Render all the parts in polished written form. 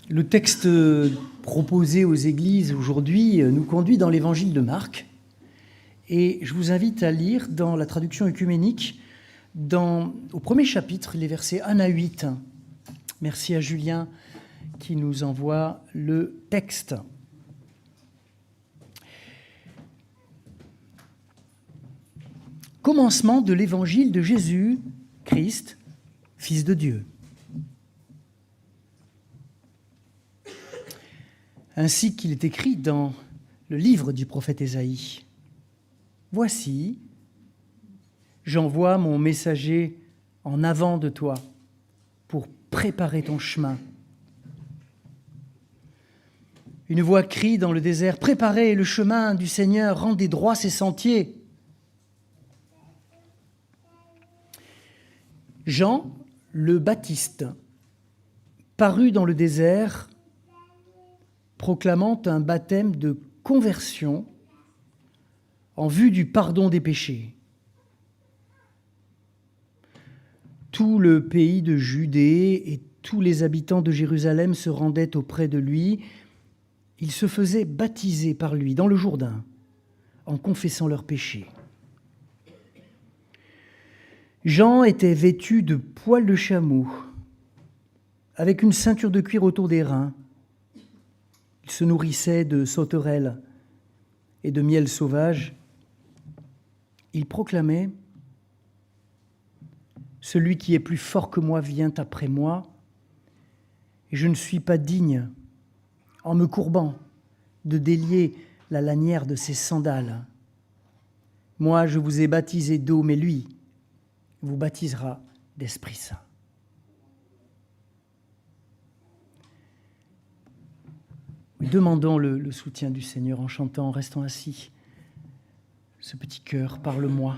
Le texte proposé aux églises aujourd'hui nous conduit dans l'évangile de Marc. Et je vous invite à lire dans la traduction œcuménique, au premier chapitre, les versets 1 à 8. Merci à Julien qui nous envoie le texte. Commencement de l'évangile de Jésus, Christ, Fils de Dieu. Ainsi qu'il est écrit dans le livre du prophète Ésaïe. Voici, j'envoie mon messager en avant de toi pour préparer ton chemin. Une voix crie dans le désert, préparez le chemin du Seigneur, rendez droits ses sentiers. Jean le Baptiste parut dans le désert proclamant un baptême de conversion en vue du pardon des péchés. Tout le pays de Judée et tous les habitants de Jérusalem se rendaient auprès de lui. Ils se faisaient baptiser par lui dans le Jourdain en confessant leurs péchés. Jean était vêtu de poils de chameau, avec une ceinture de cuir autour des reins. Il se nourrissait de sauterelles et de miel sauvage. Il proclamait « Celui qui est plus fort que moi vient après moi, et je ne suis pas digne, en me courbant, de délier la lanière de ses sandales. Moi, je vous ai baptisé d'eau, mais lui vous baptisera d'Esprit Saint. » Demandons le soutien du Seigneur en chantant, en restant assis. Ce petit cœur, parle-moi.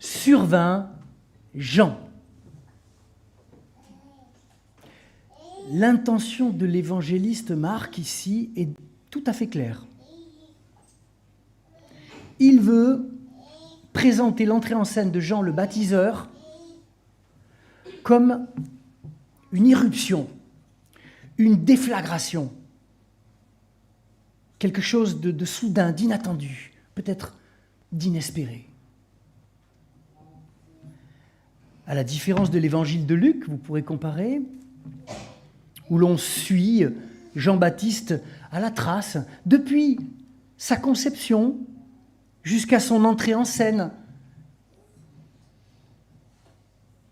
Survint Jean. L'intention de l'évangéliste Marc ici est tout à fait claire. Il veut présenter l'entrée en scène de Jean le baptiseur comme une irruption, une déflagration, quelque chose de soudain, d'inattendu, peut-être d'inespéré. À la différence de l'évangile de Luc, vous pourrez comparer, où l'on suit Jean-Baptiste à la trace, depuis sa conception jusqu'à son entrée en scène.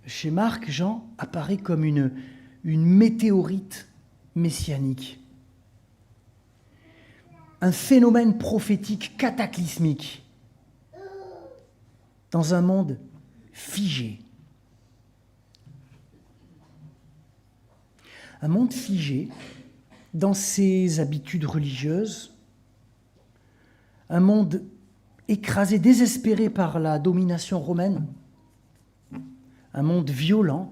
Chez Marc, Jean apparaît comme une météorite messianique, un phénomène prophétique cataclysmique dans un monde figé. Un monde figé dans ses habitudes religieuses, un monde écrasé, désespéré par la domination romaine, un monde violent,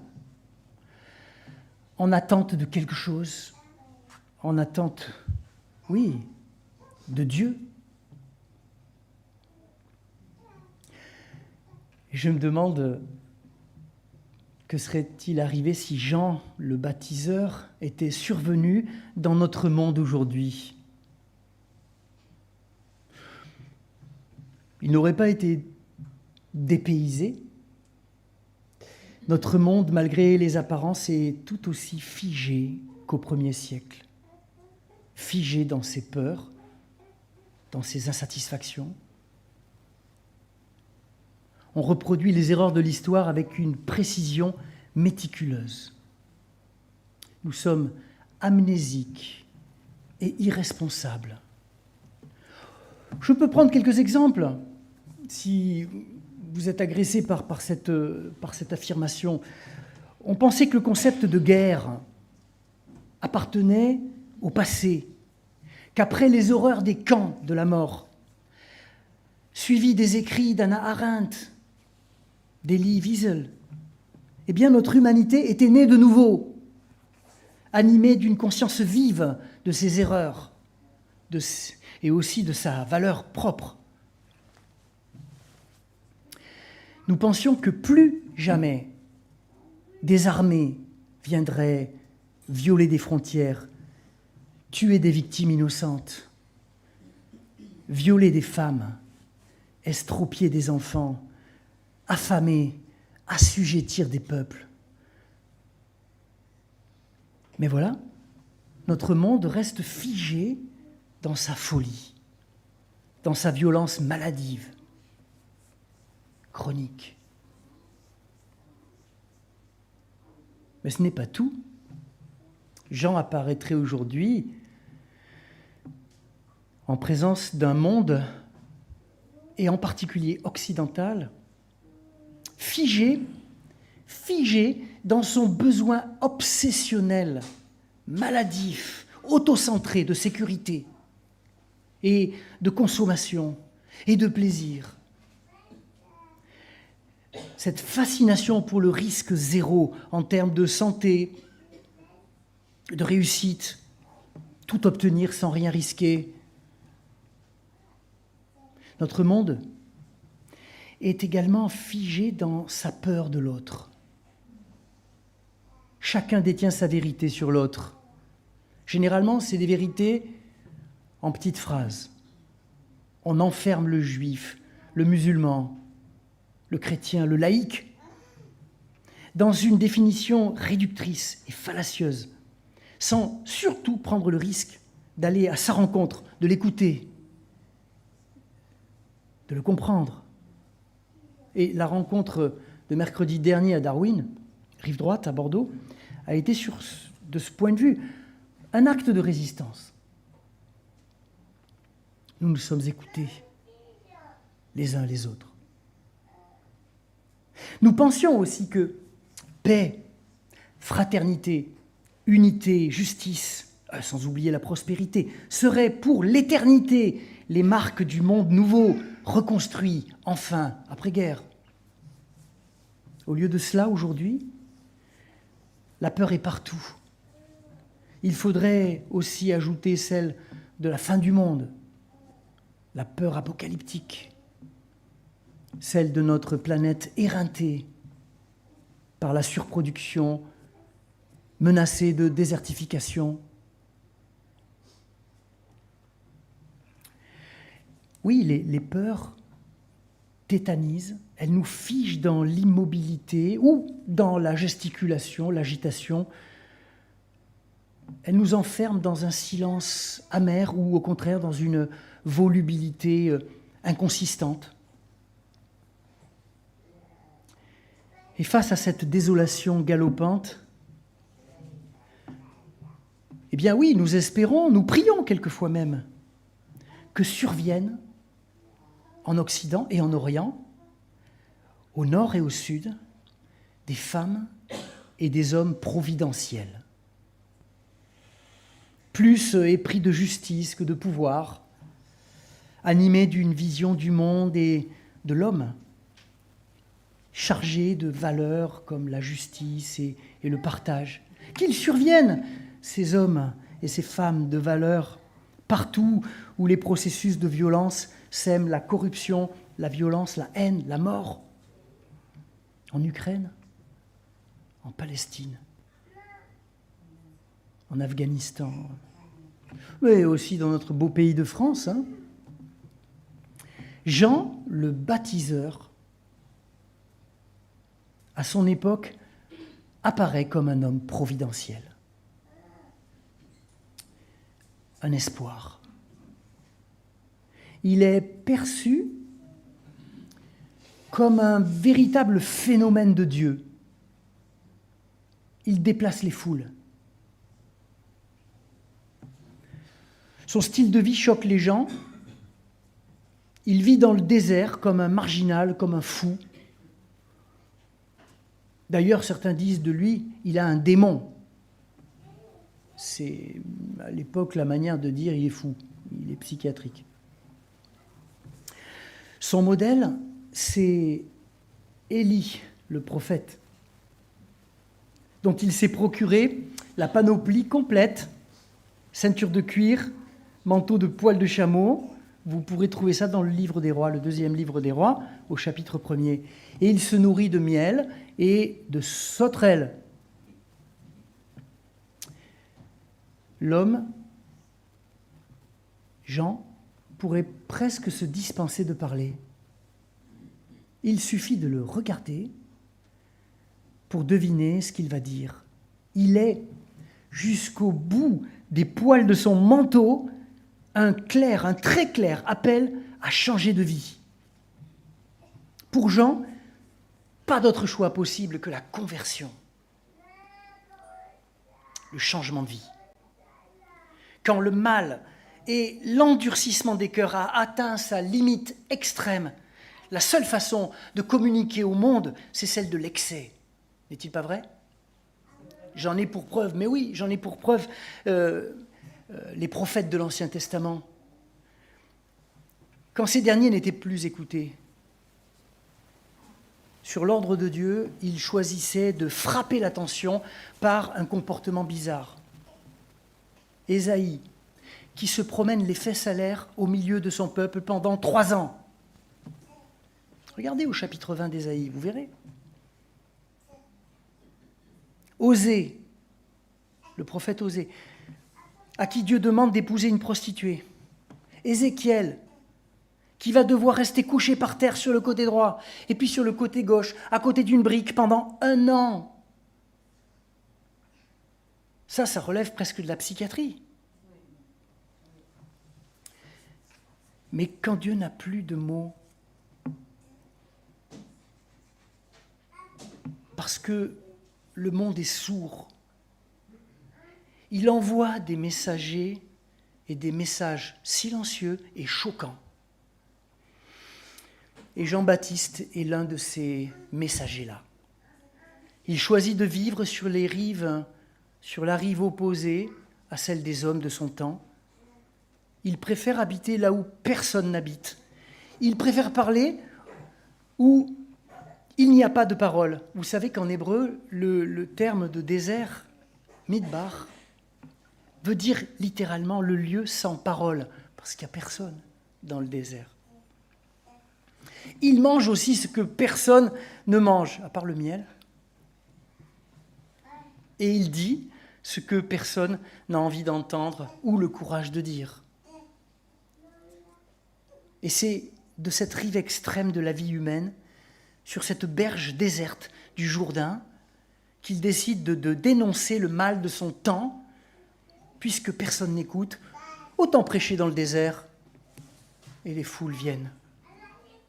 en attente de quelque chose, en attente, oui, de Dieu. Et je me demande, que serait-il arrivé si Jean, le baptiseur, était survenu dans notre monde aujourd'hui ? Il n'aurait pas été dépaysé. Notre monde, malgré les apparences, est tout aussi figé qu'au 1er siècle. Figé dans ses peurs, dans ses insatisfactions. On reproduit les erreurs de l'histoire avec une précision méticuleuse. Nous sommes amnésiques et irresponsables. Je peux prendre quelques exemples, si vous êtes agressé par cette affirmation. On pensait que le concept de guerre appartenait au passé, qu'après les horreurs des camps de la mort, suivis des écrits d'Hannah Arendt, d'Elie Wiesel, eh bien notre humanité était née de nouveau, animée d'une conscience vive de ses erreurs et aussi de sa valeur propre. Nous pensions que plus jamais des armées viendraient violer des frontières, tuer des victimes innocentes, violer des femmes, estropier des enfants, affamer, assujettir des peuples. Mais voilà, notre monde reste figé dans sa folie, dans sa violence maladive, chronique. Mais ce n'est pas tout. Jean apparaîtrait aujourd'hui en présence d'un monde, et en particulier occidental, figé dans son besoin obsessionnel, maladif, autocentré de sécurité et de consommation et de plaisir. Cette fascination pour le risque zéro en termes de santé, de réussite, tout obtenir sans rien risquer. Notre monde est également figé dans sa peur de l'autre. Chacun détient sa vérité sur l'autre. Généralement, c'est des vérités en petites phrases. On enferme le juif, le musulman, le chrétien, le laïc, dans une définition réductrice et fallacieuse, sans surtout prendre le risque d'aller à sa rencontre, de l'écouter, de le comprendre. Et la rencontre de mercredi dernier à Darwin, rive droite à Bordeaux, a été de ce point de vue un acte de résistance. Nous nous sommes écoutés les uns les autres. Nous pensions aussi que paix, fraternité, unité, justice, sans oublier la prospérité, seraient pour l'éternité les marques du monde nouveau, reconstruit, enfin, après-guerre. Au lieu de cela, aujourd'hui, la peur est partout. Il faudrait aussi ajouter celle de la fin du monde, la peur apocalyptique, celle de notre planète éreintée par la surproduction, menacée de désertification. Oui, les peurs tétanisent, elles nous figent dans l'immobilité ou dans la gesticulation, l'agitation. Elles nous enferment dans un silence amer ou au contraire dans une volubilité inconsistante. Et face à cette désolation galopante, eh bien oui, nous espérons, nous prions quelquefois même, que surviennent en Occident et en Orient, au nord et au sud, des femmes et des hommes providentiels, plus épris de justice que de pouvoir, animés d'une vision du monde et de l'homme, chargés de valeurs comme la justice et le partage. Qu'ils surviennent, ces hommes et ces femmes de valeurs, partout où les processus de violence sèment la corruption, la violence, la haine, la mort. En Ukraine, en Palestine, en Afghanistan, mais aussi dans notre beau pays de France. Jean, le baptiseur, à son époque, apparaît comme un homme providentiel. Un espoir. Il est perçu comme un véritable phénomène de Dieu. Il déplace les foules. Son style de vie choque les gens. Il vit dans le désert comme un marginal, comme un fou. D'ailleurs, certains disent de lui, il a un démon. C'est à l'époque la manière de dire il est fou, il est psychiatrique. Son modèle, c'est Élie, le prophète, dont il s'est procuré la panoplie complète, ceinture de cuir, manteau de poil de chameau. Vous pourrez trouver ça dans le livre des rois, le 2e livre des rois, au chapitre 1er. Et il se nourrit de miel et de sauterelles. L'homme, Jean, pourrait presque se dispenser de parler. Il suffit de le regarder pour deviner ce qu'il va dire. Il est, jusqu'au bout des poils de son manteau, un très clair appel à changer de vie. Pour Jean, pas d'autre choix possible que la conversion, le changement de vie. Quand le mal et l'endurcissement des cœurs a atteint sa limite extrême, la seule façon de communiquer au monde, c'est celle de l'excès. N'est-il pas vrai ? J'en ai pour preuve, mais oui, j'en ai pour preuve les prophètes de l'Ancien Testament. Quand ces derniers n'étaient plus écoutés, sur l'ordre de Dieu, ils choisissaient de frapper l'attention par un comportement bizarre. Ésaïe, qui se promène les fesses à l'air au milieu de son peuple pendant 3 ans. Regardez au chapitre 20 d'Ésaïe, vous verrez. Osée, le prophète Osée, à qui Dieu demande d'épouser une prostituée. Ézéchiel, qui va devoir rester couché par terre sur le côté droit, et puis sur le côté gauche, à côté d'une brique, pendant 1 an. Ça relève presque de la psychiatrie. Mais quand Dieu n'a plus de mots, parce que le monde est sourd, il envoie des messagers et des messages silencieux et choquants. Et Jean-Baptiste est l'un de ces messagers-là. Il choisit de vivre sur la rive opposée à celle des hommes de son temps. Il préfère habiter là où personne n'habite. Il préfère parler où il n'y a pas de parole. Vous savez qu'en hébreu, le terme de désert, midbar, veut dire littéralement le lieu sans parole, parce qu'il n'y a personne dans le désert. Il mange aussi ce que personne ne mange, à part le miel. Et il dit ce que personne n'a envie d'entendre ou le courage de dire. Et c'est de cette rive extrême de la vie humaine, sur cette berge déserte du Jourdain, qu'il décide de dénoncer le mal de son temps, puisque personne n'écoute, autant prêcher dans le désert, et les foules viennent.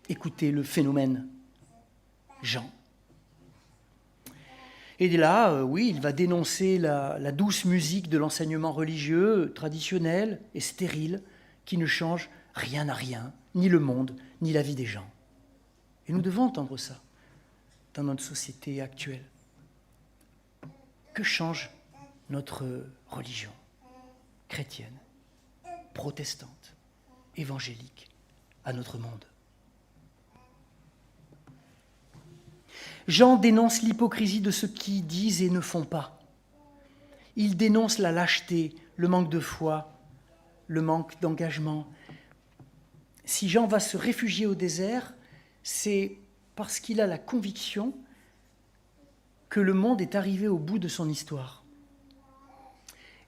Écoutez le phénomène Jean. Et là, oui, il va dénoncer la douce musique de l'enseignement religieux traditionnel et stérile qui ne change rien à rien, ni le monde, ni la vie des gens. Et nous devons entendre ça dans notre société actuelle. Que change notre religion chrétienne, protestante, évangélique à notre monde? Jean dénonce l'hypocrisie de ceux qui disent et ne font pas. Il dénonce la lâcheté, le manque de foi, le manque d'engagement. Si Jean va se réfugier au désert, c'est parce qu'il a la conviction que le monde est arrivé au bout de son histoire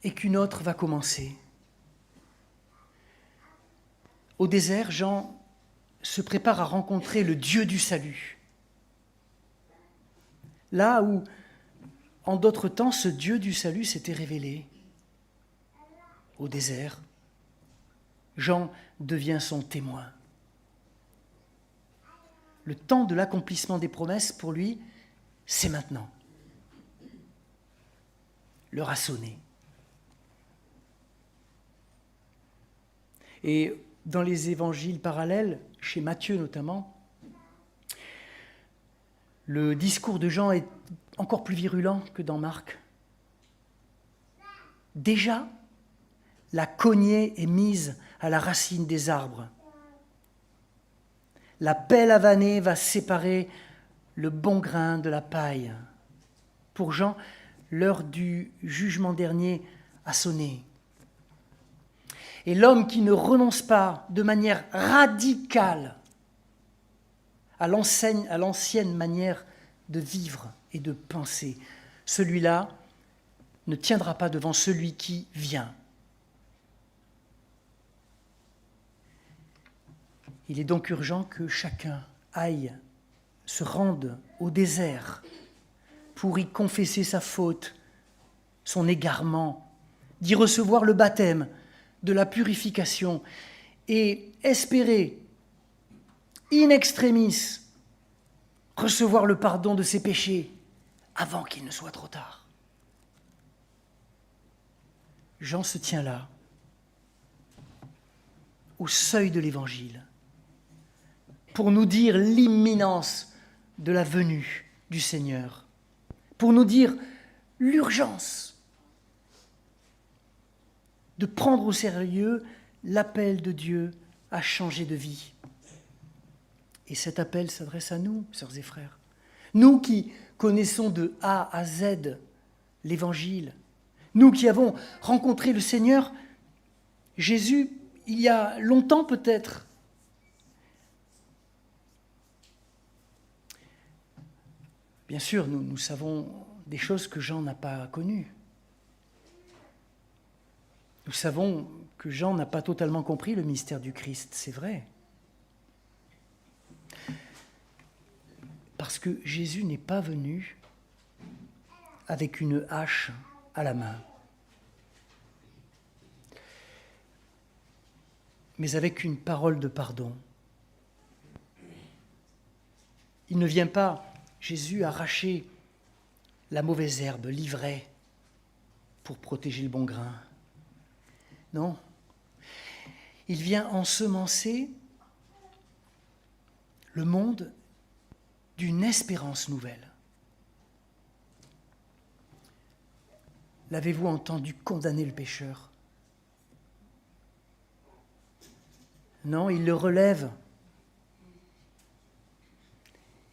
et qu'une autre va commencer. Au désert, Jean se prépare à rencontrer le Dieu du salut. Là où, en d'autres temps, ce Dieu du salut s'était révélé au désert, Jean devient son témoin. Le temps de l'accomplissement des promesses, pour lui, c'est maintenant. L'heure a sonné. Et dans les évangiles parallèles, chez Matthieu notamment, le discours de Jean est encore plus virulent que dans Marc. Déjà, la cognée est mise à la racine des arbres. La pelle avanée va séparer le bon grain de la paille. Pour Jean, l'heure du jugement dernier a sonné. Et l'homme qui ne renonce pas de manière radicale à l'ancienne manière de vivre et de penser, celui-là ne tiendra pas devant celui qui vient. Il est donc urgent que chacun aille, se rende au désert pour y confesser sa faute, son égarement, d'y recevoir le baptême de la purification et espérer, in extremis, recevoir le pardon de ses péchés avant qu'il ne soit trop tard. Jean se tient là, au seuil de l'Évangile, pour nous dire l'imminence de la venue du Seigneur, pour nous dire l'urgence de prendre au sérieux l'appel de Dieu à changer de vie. Et cet appel s'adresse à nous, sœurs et frères. Nous qui connaissons de A à Z l'Évangile, nous qui avons rencontré le Seigneur, Jésus, il y a longtemps peut-être. Bien sûr, nous savons des choses que Jean n'a pas connues. Nous savons que Jean n'a pas totalement compris le mystère du Christ, c'est vrai. Parce que Jésus n'est pas venu avec une hache à la main, mais avec une parole de pardon. Il ne vient pas, Jésus, arracher la mauvaise herbe, l'ivraie, pour protéger le bon grain. Non, il vient ensemencer le monde d'une espérance nouvelle. L'avez-vous entendu condamner le pécheur? Non, il le relève.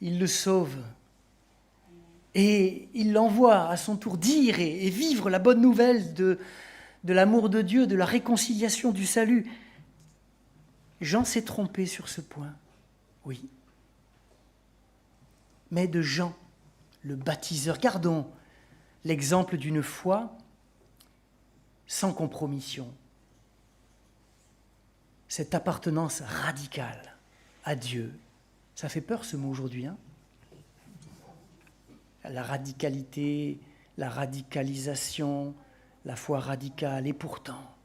Il le sauve. Et il l'envoie à son tour dire et vivre la bonne nouvelle de l'amour de Dieu, de la réconciliation, du salut. Jean s'est trompé sur ce point, oui. Mais de Jean, le baptiseur, gardons l'exemple d'une foi sans compromission. Cette appartenance radicale à Dieu. Ça fait peur ce mot aujourd'hui, hein? La radicalité, la radicalisation, la foi radicale. Et pourtant,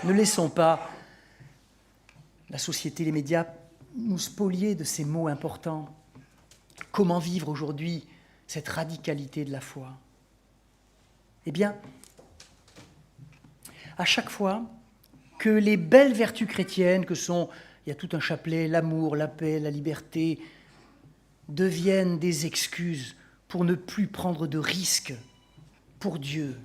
ne laissons pas la société, les médias nous spolier de ces mots importants. Comment vivre aujourd'hui cette radicalité de la foi? Eh bien, à chaque fois que les belles vertus chrétiennes que sont, il y a tout un chapelet, l'amour, la paix, la liberté, deviennent des excuses pour ne plus prendre de risques pour Dieu,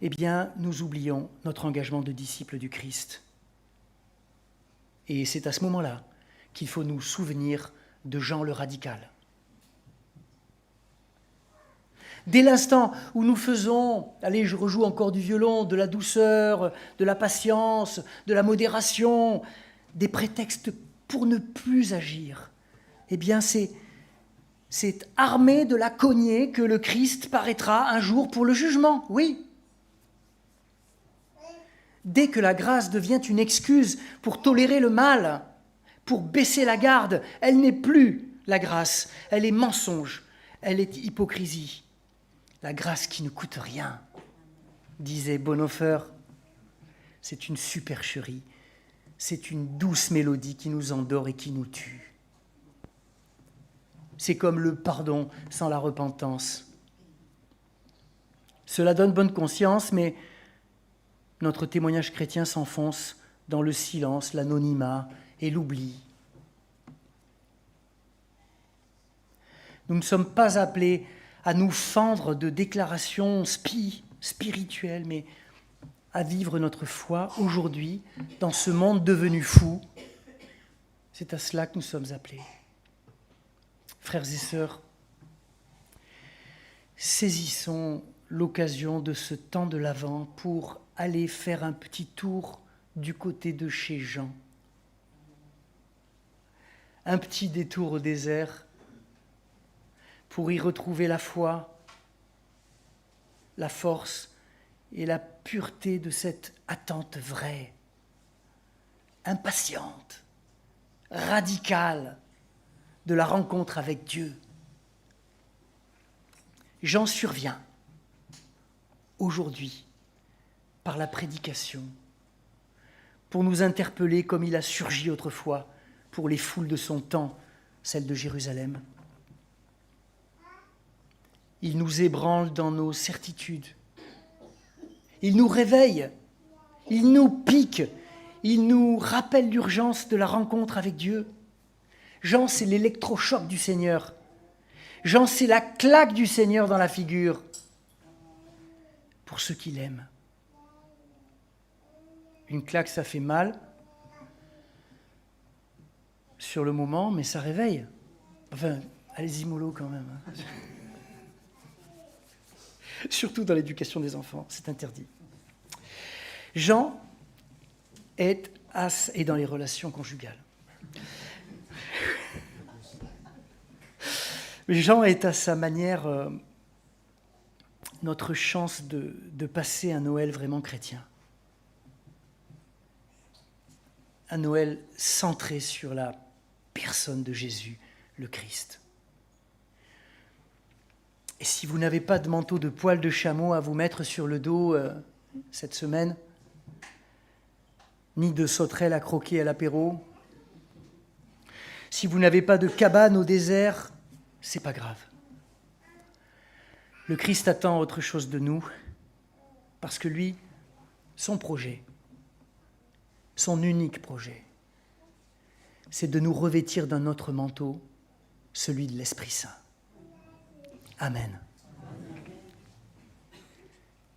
eh bien, nous oublions notre engagement de disciples du Christ. Et c'est à ce moment-là qu'il faut nous souvenir de Jean le radical. Dès l'instant où nous faisons, allez, je rejoue encore du violon, de la douceur, de la patience, de la modération, des prétextes pour ne plus agir, eh bien c'est armé de la cognée que le Christ paraîtra un jour pour le jugement, oui. dès que la grâce devient une excuse pour tolérer le mal, pour baisser la garde, elle n'est plus la grâce, elle est mensonge, elle est hypocrisie. La grâce qui ne coûte rien, disait Bonhoeffer, c'est une supercherie, c'est une douce mélodie qui nous endort et qui nous tue. C'est comme le pardon sans la repentance. Cela donne bonne conscience, mais notre témoignage chrétien s'enfonce dans le silence, l'anonymat et l'oubli. Nous ne sommes pas appelés à nous fendre de déclarations spirituelles, mais à vivre notre foi aujourd'hui dans ce monde devenu fou. C'est à cela que nous sommes appelés. Frères et sœurs, saisissons l'occasion de ce temps de l'Avent pour aller faire un petit tour du côté de chez Jean. Un petit détour au désert pour y retrouver la foi, la force et la pureté de cette attente vraie, impatiente, radicale de la rencontre avec Dieu. Jean survient aujourd'hui par la prédication pour nous interpeller comme il a surgi autrefois pour les foules de son temps, celles de Jérusalem. Il nous ébranle dans nos certitudes. Il nous réveille, il nous pique, il nous rappelle l'urgence de la rencontre avec Dieu. Jean, c'est l'électrochoc du Seigneur. Jean, c'est la claque du Seigneur dans la figure pour ceux qui l'aiment. Une claque, ça fait mal sur le moment, mais ça réveille. Enfin, allez-y mollo quand même. Surtout dans l'éducation des enfants, c'est interdit. Jean est dans les relations conjugales. Jean est à sa manière notre chance de passer un Noël vraiment chrétien. Un Noël centré sur la personne de Jésus, le Christ. Et si vous n'avez pas de manteau de poil de chameau à vous mettre sur le dos cette semaine, ni de sauterelles à croquer à l'apéro, si vous n'avez pas de cabane au désert, c'est pas grave. Le Christ attend autre chose de nous, parce que lui, son projet, son unique projet, c'est de nous revêtir d'un autre manteau, celui de l'Esprit Saint. Amen.